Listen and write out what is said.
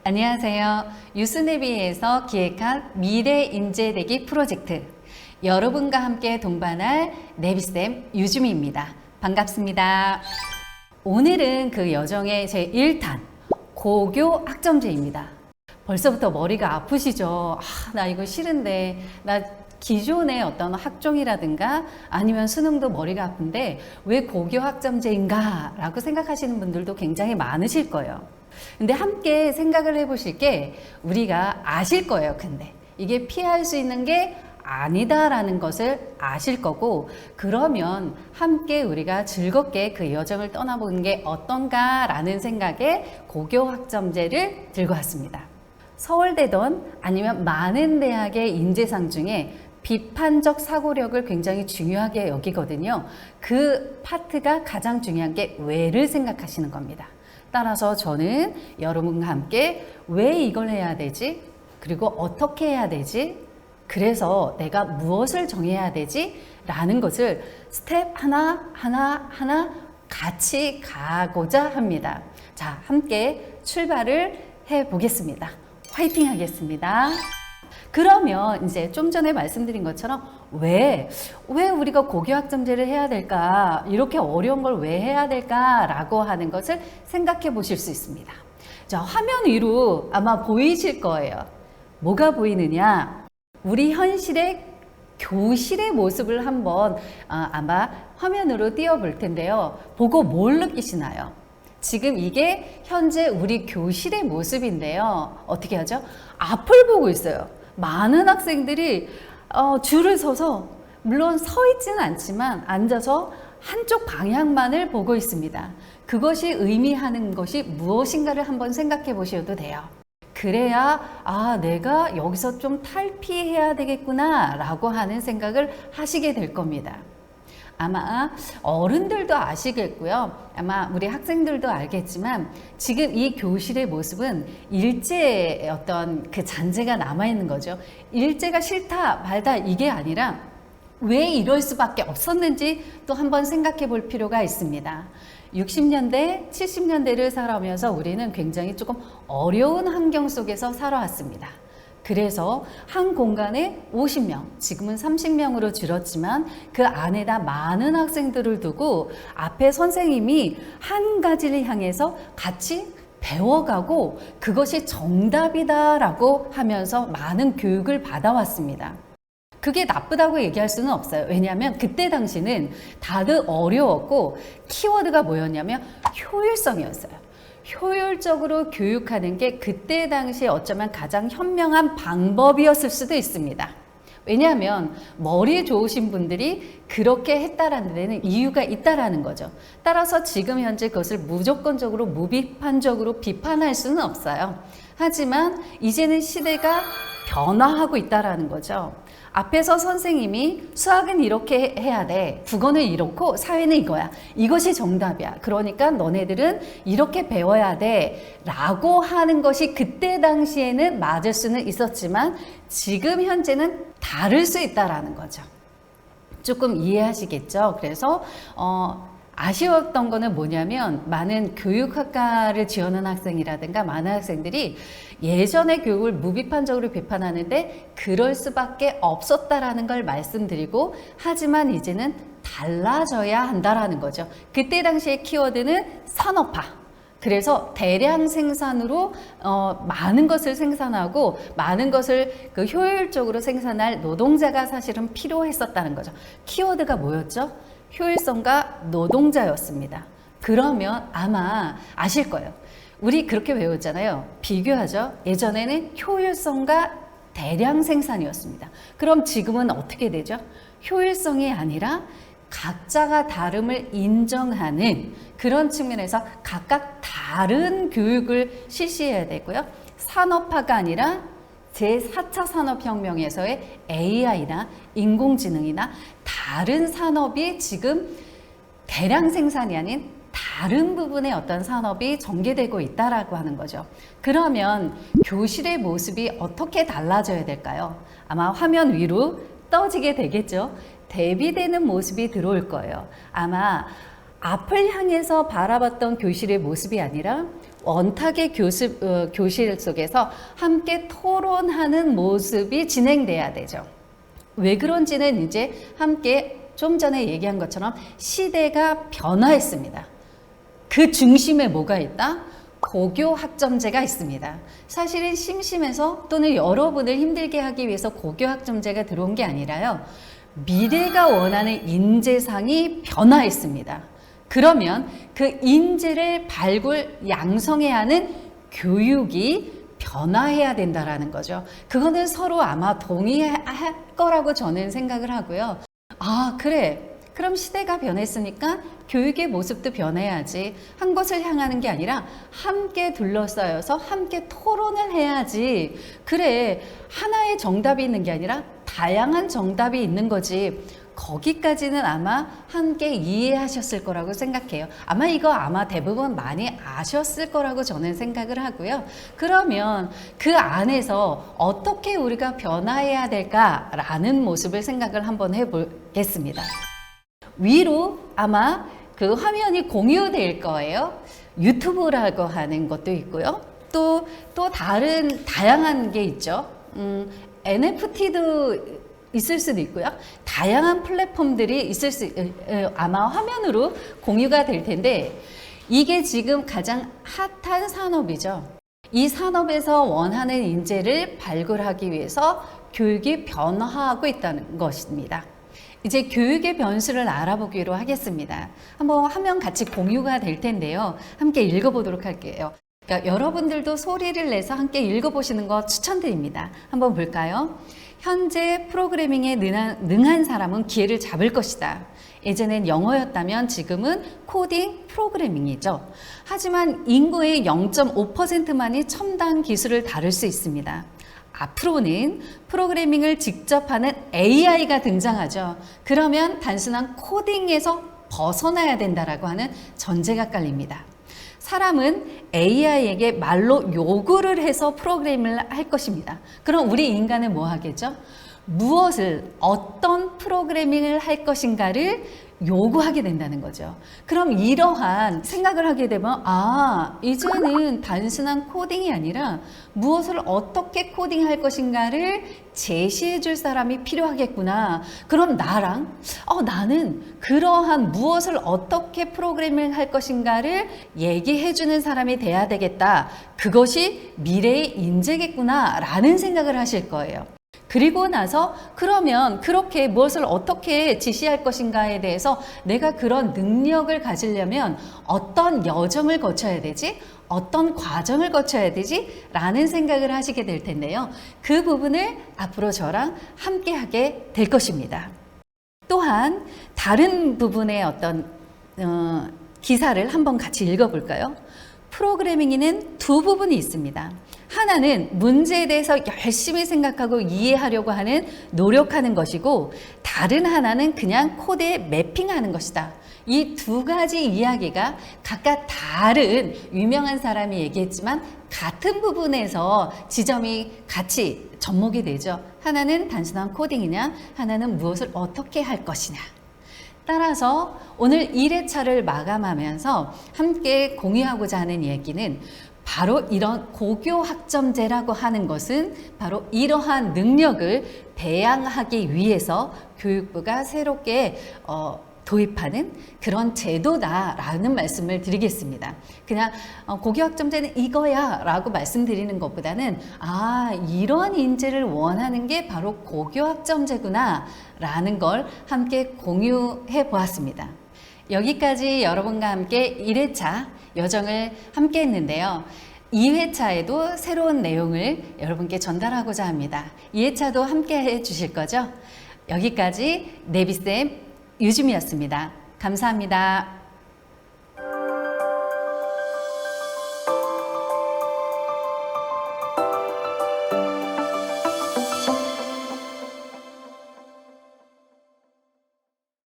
안녕하세요. 유스네비에서 기획한 미래 인재대기 프로젝트. 여러분과 함께 동반할 네비쌤 유주미입니다. 반갑습니다. 오늘은 그 여정의 제1탄 고교 학점제입니다. 벌써부터 머리가 아프시죠? 나 이거 싫은데, 나 기존의 어떤 학종이라든가 아니면 수능도 머리가 아픈데 왜 고교 학점제인가 라고 생각하시는 분들도 굉장히 많으실 거예요. 근데 함께 생각을 해보실 게 우리가 아실 거예요. 근데 이게 피할 수 있는 게 아니다라는 것을 아실 거고, 그러면 함께 우리가 즐겁게 그 여정을 떠나보는 게 어떤가라는 생각에 고교 학점제를 들고 왔습니다. 서울대든 아니면 많은 대학의 인재상 중에 비판적 사고력을 굉장히 중요하게 여기거든요. 그 파트가 가장 중요한 게 왜를 생각하시는 겁니다. 따라서 저는 여러분과 함께 왜 이걸 해야 되지? 그리고 어떻게 해야 되지? 그래서 내가 무엇을 정해야 되지? 라는 것을 스텝 하나 같이 가고자 합니다. 자, 함께 출발을 해 보겠습니다. 화이팅 하겠습니다. 그러면 이제 좀 전에 말씀드린 것처럼 왜 우리가 고교 학점제를 해야 될까? 이렇게 어려운 걸 왜 해야 될까? 라고 하는 것을 생각해 보실 수 있습니다. 자, 화면 위로 아마 보이실 거예요. 뭐가 보이느냐? 우리 현실의 교실의 모습을 한번 아마 화면으로 띄워 볼 텐데요. 보고 뭘 느끼시나요? 지금 이게 현재 우리 교실의 모습인데요. 어떻게 하죠? 앞을 보고 있어요. 많은 학생들이 줄을 서서, 물론 서 있지는 않지만 앉아서 한쪽 방향만을 보고 있습니다. 그것이 의미하는 것이 무엇인가를 한번 생각해 보셔도 돼요. 그래야 내가 여기서 좀 탈피해야 되겠구나 라고 하는 생각을 하시게 될 겁니다. 아마 어른들도 아시겠고요. 아마 우리 학생들도 알겠지만 지금 이 교실의 모습은 일제의 어떤 그 잔재가 남아있는 거죠. 일제가 싫다 말다 이게 아니라 왜 이럴 수밖에 없었는지 또 한번 생각해 볼 필요가 있습니다. 60년대, 70년대를 살아오면서 우리는 굉장히 조금 어려운 환경 속에서 살아왔습니다. 그래서 한 공간에 50명, 지금은 30명으로 줄었지만 그 안에다 많은 학생들을 두고 앞에 선생님이 한 가지를 향해서 같이 배워가고 그것이 정답이다라고 하면서 많은 교육을 받아왔습니다. 그게 나쁘다고 얘기할 수는 없어요. 왜냐하면 그때 당시는 다들 어려웠고 키워드가 뭐였냐면 효율성이었어요. 효율적으로 교육하는 게 그때 당시에 어쩌면 가장 현명한 방법이었을 수도 있습니다. 왜냐하면 머리 좋으신 분들이 그렇게 했다라는 데는 이유가 있다라는 거죠. 따라서 지금 현재 그것을 무조건적으로 무비판적으로 비판할 수는 없어요. 하지만 이제는 시대가 변화하고 있다라는 거죠. 앞에서 선생님이 수학은 이렇게 해야 돼. 국어는 이렇고 사회는 이거야. 이것이 정답이야. 그러니까 너네들은 이렇게 배워야 돼. 라고 하는 것이 그때 당시에는 맞을 수는 있었지만 지금 현재는 다를 수 있다라는 거죠. 조금 이해하시겠죠? 그래서 아쉬웠던 거는 뭐냐면 많은 교육학과를 지원한 학생이라든가 많은 학생들이 예전의 교육을 무비판적으로 비판하는데 그럴 수밖에 없었다라는 걸 말씀드리고, 하지만 이제는 달라져야 한다라는 거죠. 그때 당시의 키워드는 산업화. 그래서 대량 생산으로 많은 것을 생산하고 많은 것을 그 효율적으로 생산할 노동자가 사실은 필요했었다는 거죠. 키워드가 뭐였죠? 효율성과 노동자였습니다. 그러면 아마 아실 거예요. 우리 그렇게 외웠잖아요. 비교하죠. 예전에는 효율성과 대량 생산이었습니다. 그럼 지금은 어떻게 되죠? 효율성이 아니라 각자가 다름을 인정하는 그런 측면에서 각각 다른 교육을 실시해야 되고요. 산업화가 아니라 제4차 산업혁명에서의 AI나 인공지능이나 다른 산업이 지금 대량 생산이 아닌 다른 부분의 어떤 산업이 전개되고 있다라고 하는 거죠. 그러면 교실의 모습이 어떻게 달라져야 될까요? 아마 화면 위로 떠지게 되겠죠. 대비되는 모습이 들어올 거예요. 아마 앞을 향해서 바라봤던 교실의 모습이 아니라 원탁의 교실 속에서 함께 토론하는 모습이 진행돼야 되죠. 왜 그런지는 이제 함께 좀 전에 얘기한 것처럼 시대가 변화했습니다. 그 중심에 뭐가 있다? 고교 학점제가 있습니다. 사실은 심심해서 또는 여러분을 힘들게 하기 위해서 고교 학점제가 들어온 게 아니라요. 미래가 원하는 인재상이 변화했습니다. 그러면 그 인재를 발굴, 양성해야 하는 교육이 변화해야 된다라는 거죠. 그거는 서로 아마 동의할 거라고 저는 생각을 하고요. 아, 그래. 그럼 시대가 변했으니까 교육의 모습도 변해야지. 한 곳을 향하는 게 아니라 함께 둘러싸여서 함께 토론을 해야지. 그래, 하나의 정답이 있는 게 아니라 다양한 정답이 있는 거지. 거기까지는 아마 함께 이해하셨을 거라고 생각해요. 아마 대부분 많이 아셨을 거라고 저는 생각을 하고요. 그러면 그 안에서 어떻게 우리가 변화해야 될까라는 모습을 생각을 한번 해보겠습니다. 위로 아마 그 화면이 공유될 거예요. 유튜브라고 하는 것도 있고요. 또 다른 다양한 게 있죠. NFT도 있을 수도 있고요. 다양한 플랫폼들이 아마 화면으로 공유가 될 텐데 이게 지금 가장 핫한 산업이죠. 이 산업에서 원하는 인재를 발굴하기 위해서 교육이 변화하고 있다는 것입니다. 이제 교육의 변수를 알아보기로 하겠습니다. 한번 화면 같이 공유가 될 텐데요. 함께 읽어보도록 할게요. 그러니까 여러분들도 소리를 내서 함께 읽어보시는 거 추천드립니다. 한번 볼까요? 현재 프로그래밍에 능한 사람은 기회를 잡을 것이다. 예전엔 영어였다면 지금은 코딩 프로그래밍이죠. 하지만 인구의 0.5%만이 첨단 기술을 다룰 수 있습니다. 앞으로는 프로그래밍을 직접 하는 AI가 등장하죠. 그러면 단순한 코딩에서 벗어나야 된다라고 하는 전제가 깔립니다. 사람은 AI에게 말로 요구를 해서 프로그래밍을 할 것입니다. 그럼 우리 인간은 뭐 하겠죠? 어떤 프로그래밍을 할 것인가를 요구하게 된다는 거죠. 그럼 이러한 생각을 하게 되면 이제는 단순한 코딩이 아니라 무엇을 어떻게 코딩할 것인가를 제시해 줄 사람이 필요하겠구나. 그럼 나는 그러한 무엇을 어떻게 프로그래밍 할 것인가를 얘기해 주는 사람이 돼야 되겠다. 그것이 미래의 인재겠구나 라는 생각을 하실 거예요. 그리고 나서 그러면 그렇게 무엇을 어떻게 지시할 것인가에 대해서 내가 그런 능력을 가지려면 어떤 여정을 거쳐야 되지? 어떤 과정을 거쳐야 되지? 라는 생각을 하시게 될 텐데요. 그 부분을 앞으로 저랑 함께 하게 될 것입니다. 또한 다른 부분의 어떤 기사를 한번 같이 읽어볼까요? 프로그래밍에는 두 부분이 있습니다. 하나는 문제에 대해서 열심히 생각하고 이해하려고 하는 노력하는 것이고 다른 하나는 그냥 코드에 매핑하는 것이다. 이 두 가지 이야기가 각각 다른 유명한 사람이 얘기했지만 같은 부분에서 지점이 같이 접목이 되죠. 하나는 단순한 코딩이냐, 하나는 무엇을 어떻게 할 것이냐. 따라서 오늘 1회차를 마감하면서 함께 공유하고자 하는 얘기는 바로 이런 고교 학점제라고 하는 것은 바로 이러한 능력을 배양하기 위해서 교육부가 새롭게 도입하는 그런 제도다라는 말씀을 드리겠습니다. 그냥 고교 학점제는 이거야 라고 말씀드리는 것보다는 이런 인재를 원하는 게 바로 고교 학점제구나 라는 걸 함께 공유해 보았습니다. 여기까지 여러분과 함께 1회차 여정을 함께 했는데요. 2회차에도 새로운 내용을 여러분께 전달하고자 합니다. 2회차도 함께 해 주실 거죠? 여기까지 네비쌤 유주미였습니다. 감사합니다.